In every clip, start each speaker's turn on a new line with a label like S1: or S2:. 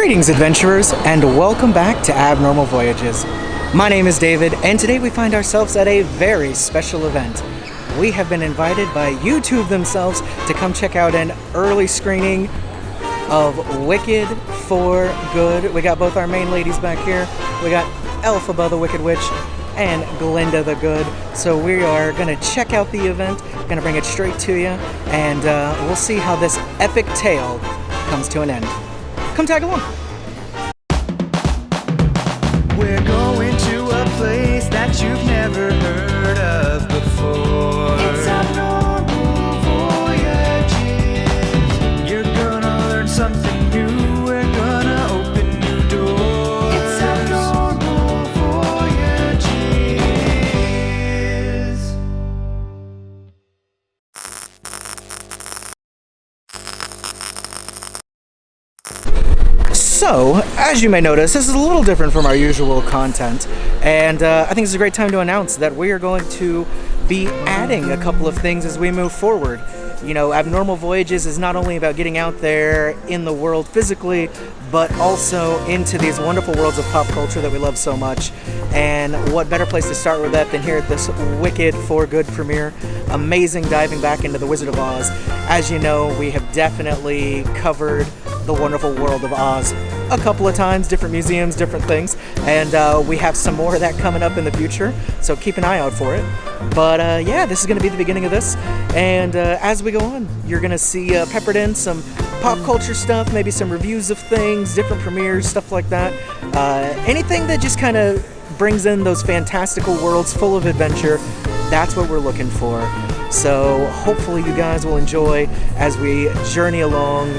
S1: Greetings, adventurers, and welcome back to Abnormal Voyages. My name is David, and today we find ourselves at a very special event. We have been invited by YouTube themselves to come check out an early screening of Wicked for Good. We got both our main ladies back here. We got Elphaba the Wicked Witch and Glinda the Good. So we are going to check out the event, going to bring it straight to you, and we'll see how this epic tale comes to an end. Come tag along.
S2: We're going to a place that you've never heard of before. It's Abnormal Voyages. You're gonna learn something new. We're gonna open new doors. It's Abnormal Voyages.
S1: So, as you may notice, this is a little different from our usual content, and I think it's a great time to announce that we are going to be adding a couple of things as we move forward. You know, Abnormal Voyages is not only about getting out there in the world physically, but also into these wonderful worlds of pop culture that we love so much. And what better place to start with that than here at this Wicked for Good premiere. Amazing diving back into the Wizard of Oz. As you know, we have definitely covered the wonderful world of Oz a couple of times, different museums, different things, and we have some more of that coming up in the future, so keep an eye out for it. But yeah, this is going to be the beginning of this, and as we go on, you're going to see peppered in some pop culture stuff, maybe some reviews of things, different premieres, stuff like that. Anything that just kind of brings in those fantastical worlds full of adventure, that's what we're looking for. So hopefully you guys will enjoy as we journey along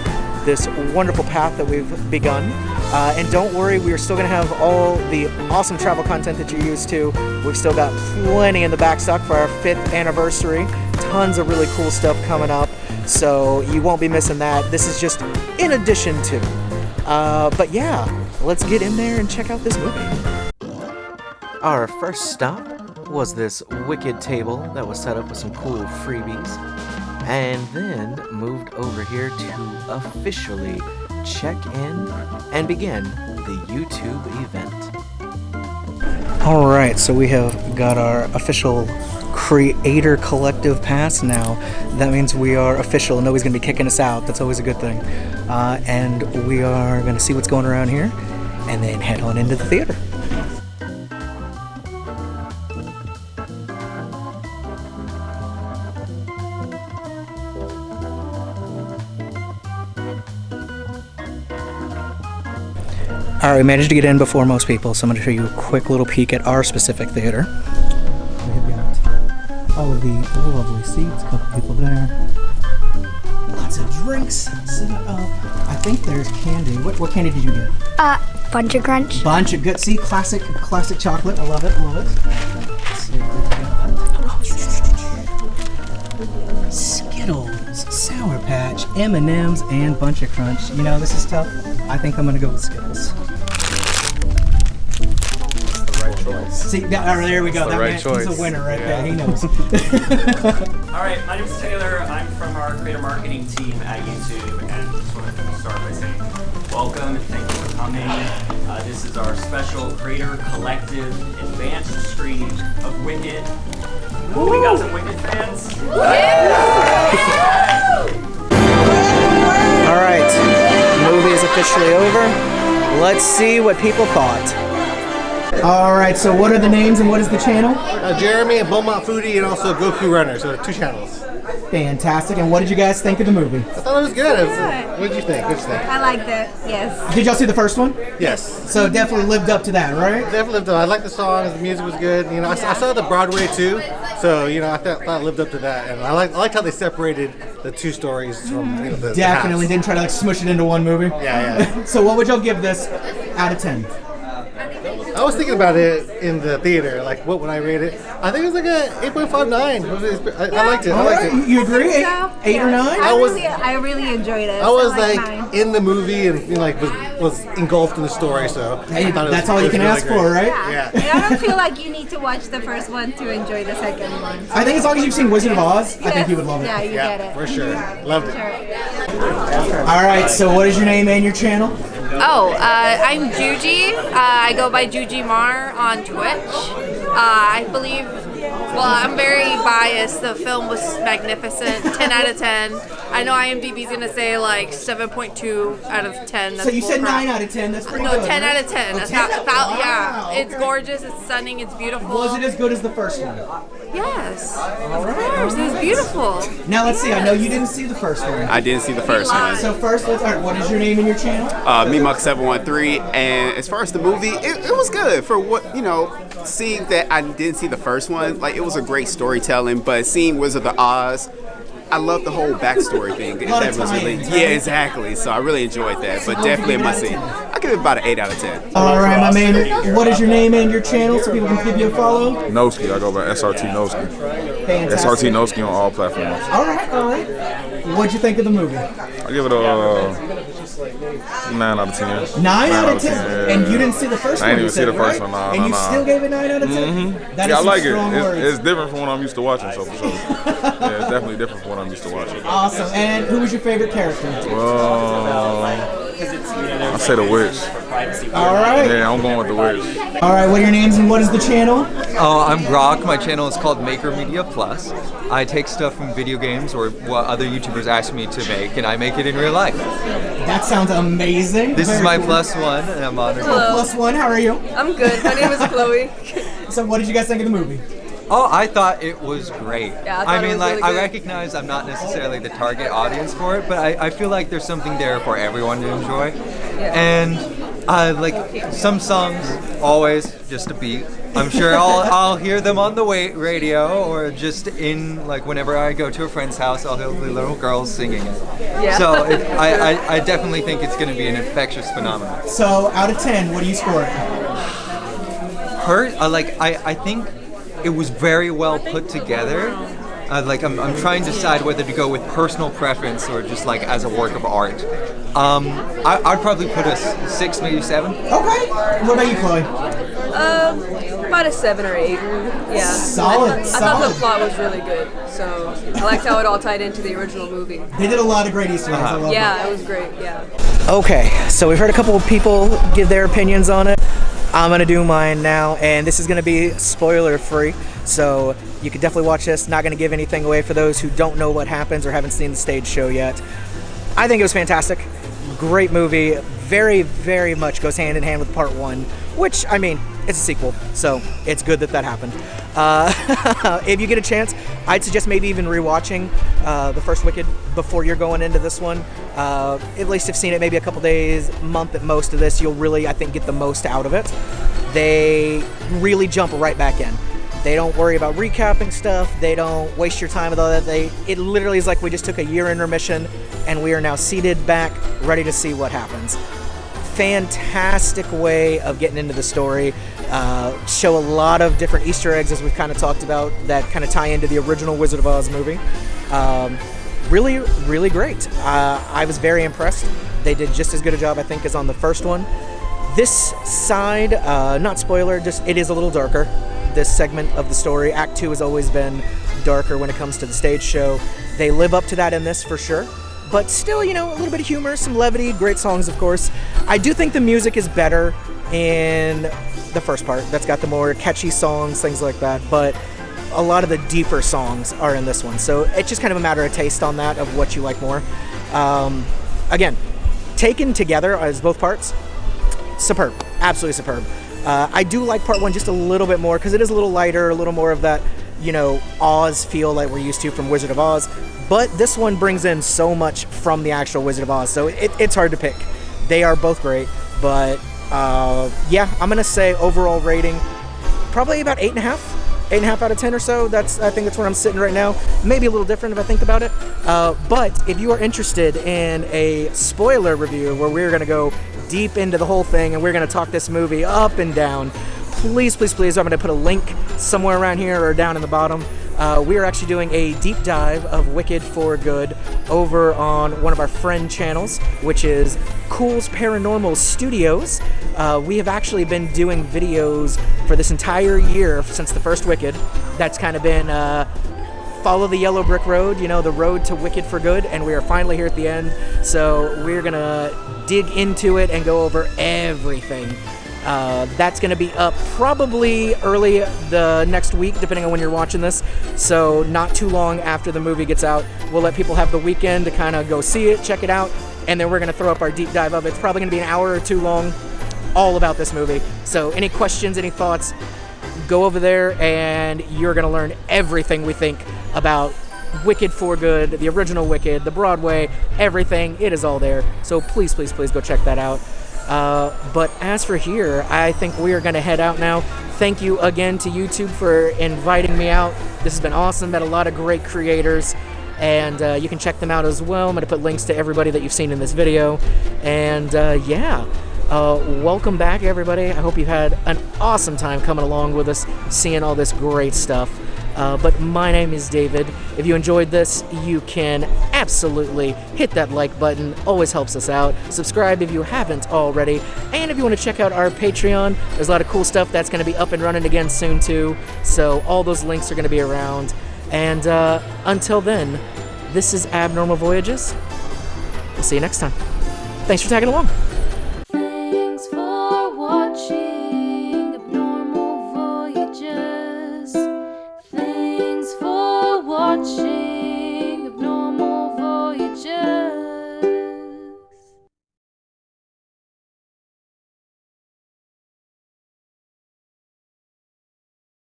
S1: this wonderful path that we've begun. And don't worry, we are still going to have all the awesome travel content that you're used to. We've still got plenty in the backstock for our 5th anniversary. Tons of really cool stuff coming up, so you won't be missing that. This is just in addition to. But yeah, let's get in there and check out this movie. Our first stop was this Wicked table that was set up with some cool freebies, and then moved over here to officially check in and begin the YouTube event. Alright, so we have got our official Creator Collective Pass now. That means we are official. Nobody's going to be kicking us out. That's always a good thing. And we are going to see what's going around here and then head on into the theater. Alright, we managed to get in before most people, so I'm going to show you a quick little peek at our specific theater. We've got all of the lovely seats, a couple people there. Lots of drinks set up. I think there's candy. What candy did you get?
S3: Bunch of Crunch.
S1: Bunch of good. See, classic chocolate. I love it, Let's see what we got. Skittles, Sour Patch, M&M's, and Bunch of Crunch. You know, this is tough. I think I'm going to go with Skittles. See, there we go. That man, he's a winner right there. He knows.
S4: All right, my name is Taylor. I'm from our creator marketing team at YouTube, and just want to start by saying welcome and thank you for coming. This is our special Creator Collective advanced screening of Wicked. Ooh. We got some Wicked fans.
S1: All right, the movie is officially over. Let's see what people thought. All right, so what are the names and what is the channel?
S5: Jeremy and Beaumont Foodie and also Goku Runner, so 2 channels.
S1: Fantastic. And what did you guys think of the movie?
S5: I thought it was good. What did you think?
S3: I liked it, yes.
S1: Did y'all see the first one?
S5: Yes.
S1: So definitely lived up to that, right?
S5: Definitely lived up. I liked the songs, the music was good. You know, I saw the Broadway too, so you know, I thought it lived up to that. And I liked how they separated the 2 stories from the
S1: Definitely
S5: past.
S1: didn't try to smush it into one movie.
S5: Yeah.
S1: So what would y'all give this out of 10?
S5: I was thinking about it in the theater, like what would I rate it? I think it was like a 8.59. I liked it.
S1: All right, you agree? 8 or 9?
S3: I really enjoyed it.
S5: I was like in the movie and was engulfed in the story, so
S1: hey, that's all you can
S5: really
S1: ask
S5: great.
S1: for, right?
S5: Yeah.
S3: And I don't feel like you need to watch the first one to enjoy the second one.
S1: I think as long as you've seen Wizard of Oz, I think you would love it.
S3: Yeah, you get it.
S5: For sure. Loved it.
S3: Sure.
S1: All right, so what is your name and your channel?
S6: I'm Juji. I go by Juji Mar on Twitch. I believe, well, I'm very biased. The film was magnificent. 10 out of 10. I know IMDb's gonna say like 7.2 out of 10. That's
S1: So you said
S6: bullcrap.
S1: 9 out of 10. That's pretty
S6: No,
S1: good.
S6: 10
S1: right?
S6: out of 10.
S1: Oh,
S6: That's
S1: 10?
S6: yeah.
S1: Wow,
S6: It's
S1: okay.
S6: gorgeous. It's stunning. It's beautiful.
S1: Was it as good as the first one?
S6: Yes. Of course. It was beautiful.
S1: Now let's see. I know you didn't see the first one.
S7: I didn't see the first one.
S1: So first, all right, what is your name and your channel?
S7: Memuck713, and as far as the movie, it was good for what, seeing that I didn't see the first one, like it was a great storytelling, but seeing Wizard of Oz, I love the whole backstory thing.
S1: A lot of
S7: That was really,
S1: tie-ins,
S7: yeah,
S1: right?
S7: exactly. So I really enjoyed that, but definitely a must see. I give it about an 8 out of 10.
S1: All right, my man. What is your name and your channel so people can give you a follow?
S8: Noski, I go by SRT Noski.
S1: Fantastic.
S8: SRT Noski on all platforms.
S1: All right, all right. What'd you think of the movie?
S8: I give it a 9 out of 10.
S1: 9 out of 10.
S8: yeah.
S1: And you didn't see the first one.
S8: I didn't
S1: you
S8: even see
S1: said,
S8: the first
S1: right?
S8: one, no,
S1: And
S8: no,
S1: you
S8: no.
S1: still gave it 9 out of 10?
S8: Mm-hmm.
S1: That
S8: Yeah, I
S1: is
S8: like
S1: some
S8: it.
S1: strong words.
S8: It's different from what I'm used to watching, so for sure. Yeah, it's definitely different from what I'm used to watching.
S1: Awesome. And who was your favorite character?
S8: I'll say the witch.
S1: All right.
S8: Yeah, I'm going with the witch.
S1: All right, what are your names and what is the channel?
S9: Oh, I'm Grok. My channel is called Maker Media Plus. I take stuff from video games or what other YouTubers ask me to make, and I make it in real life.
S1: That sounds amazing.
S9: This is
S1: Very
S9: my
S1: cool.
S9: +1, and I'm honored.
S1: +1, how are you?
S10: I'm good. My name is Chloe.
S1: So what did you guys think of the movie?
S9: Oh, I thought it was great.
S10: Yeah, I thought
S9: I
S10: it
S9: mean,
S10: was
S9: like,
S10: really
S9: I
S10: good.
S9: recognize I'm not necessarily the target audience for it, but I feel like there's something there for everyone to enjoy. And like some songs, always just a beat. I'm sure I'll hear them on the radio or just in like whenever I go to a friend's house, I'll hear the little girls singing it.
S10: Yeah.
S9: So I definitely think it's going to be an infectious phenomenon.
S1: So out of 10, what do you score it?
S9: I think it was very well put together. I'm trying to decide whether to go with personal preference or just like as a work of art. I'd probably put a 6, maybe 7.
S1: Okay. What about you, Chloe?
S10: About a 7 or 8. Yeah.
S1: Solid,
S10: I thought
S1: solid.
S10: the plot was really good, so I liked how it all tied into the original movie.
S1: They did a lot of great Easter eggs. I love
S10: Yeah, it was great. Yeah.
S1: it. Okay, so we've heard a couple of people give their opinions on it. I'm gonna do mine now, and this is gonna be spoiler free, so you can definitely watch this. Not gonna give anything away for those who don't know what happens or haven't seen the stage show yet. I think it was fantastic. Great movie. Very, very much goes hand in hand with part 1, which, I mean, it's a sequel, so it's good that that happened. If you get a chance, I'd suggest maybe even rewatching the first Wicked before you're going into this one. At least if you've seen it maybe a couple days, month at most of this, you'll really, I think, get the most out of it. They really jump right back in. They don't worry about recapping stuff. They don't waste your time with all that. It literally is like we just took a year intermission and we are now seated back, ready to see what happens. Fantastic way of getting into the story. Show a lot of different Easter eggs, as we've kind of talked about, that kind of tie into the original Wizard of Oz movie. Really, really great. I was very impressed. They did just as good a job, I think, as on the first one. This side, not spoiler, just it is a little darker. This segment of the story, Act 2 has always been darker when it comes to the stage show. They live up to that in this for sure. But still, a little bit of humor, some levity, great songs, of course. I do think the music is better in the first part. That's got the more catchy songs, things like that. But a lot of the deeper songs are in this one. So it's just kind of a matter of taste on that, of what you like more. Again, taken together as both parts, superb, absolutely superb. I do like part 1 just a little bit more because it is a little lighter, a little more of that, Oz feel like we're used to from Wizard of Oz. But this one brings in so much from the actual Wizard of Oz, so it's hard to pick. They are both great, but yeah, I'm gonna say overall rating probably about 8.5. 8.5 out of 10 or so. I think that's where I'm sitting right now. Maybe a little different if I think about it. But if you are interested in a spoiler review where we're gonna go deep into the whole thing and we're gonna talk this movie up and down, please, please, please, I'm gonna put a link somewhere around here or down in the bottom. We are actually doing a deep dive of Wicked for Good over on one of our friend channels, which is Cool's Paranormal Studios. We have actually been doing videos for this entire year since the first Wicked. That's kind of been follow the yellow brick road, the road to Wicked for Good, and we are finally here at the end. So we're gonna dig into it and go over everything. That's gonna be up probably early the next week, depending on when you're watching this. So not too long after the movie gets out. We'll let people have the weekend to kind of go see it, check it out, and then we're gonna throw up our deep dive of it. It's probably gonna be an hour or two long, all about this movie. So any questions, any thoughts, go over there and you're going to learn everything we think about Wicked for Good, the original Wicked, the Broadway, everything. It is all there. So please, please, please go check that out. But as for here, I think we are going to head out now. Thank you again to YouTube for inviting me out. This has been awesome. Met a lot of great creators. And you can check them out as well. I'm going to put links to everybody that you've seen in this video. And welcome back, everybody. I hope you've had an awesome time coming along with us, seeing all this great stuff. But my name is David. If you enjoyed this, you can absolutely hit that like button. Always helps us out. Subscribe if you haven't already. And if you want to check out our Patreon, there's a lot of cool stuff that's going to be up and running again soon, too. So all those links are going to be around. And until then, this is Abnormal Voyages. We'll see you next time. Thanks for tagging along.